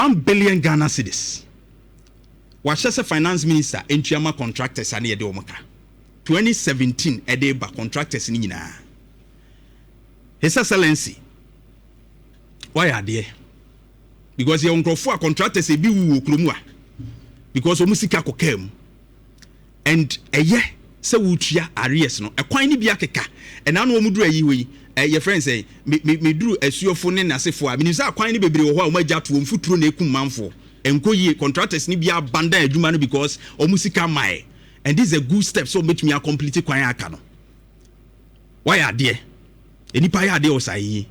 1 billion Ghana cedis. Washasa finance minister Nhyira contractors ane yede omoka. 2017 ede ba contractors ni nyina. His Excellency. Why are they? Because your uncle contractors e bi wu okromu a. Because omusika kokem. And se wutua arrears no ekwan ni bia keka ena no omuduru ayi hoyi your friend say me duru asuofo ne nasefo a minisa akwan ni bebre wo ho a omagya to omfuturo na ekum manfo enkoyie contractors ni bia abandon adwuma no because omusika mai, and this is a good step so make me a complete kwan aka no. Why are there enipa ya de osayi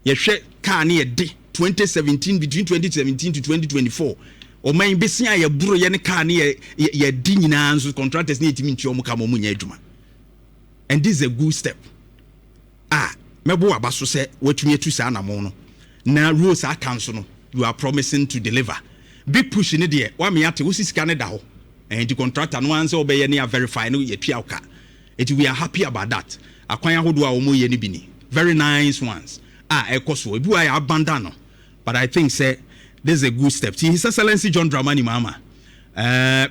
ye hwe car ne ye de 2017 between 2017 to 2024 o man besia ye buro ye ne car ne ye di nyina nso contractors ne etimi nti omuka mo munya adwuma, and this is a good step. Mebo abaso se watumi atu sa na mo no na rules akanso no you are promising to deliver. Big push in there wa me ate wo sika ne da ho, and the contractor no answer obey ne verify no ye tua oka. We are happy about that. Akwan ahodo a omo ye ne bi ni very nice ones ekoso ebi wa ya abandon no, but I think say this is a good step. His Excellency John Dramani Mahama,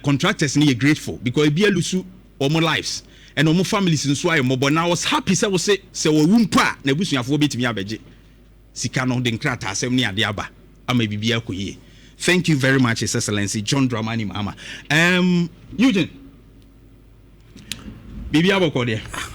contractors ni grateful because ebi alusu omo lives and omo families nso aye mobo. Now I was happy say we wumpa na busuafo betimi abeje sika no de nkrata asem ni ade aba ama bibia koyie. Thank you very much, His Excellency John Dramani Mahama. Eugene bibia boko there.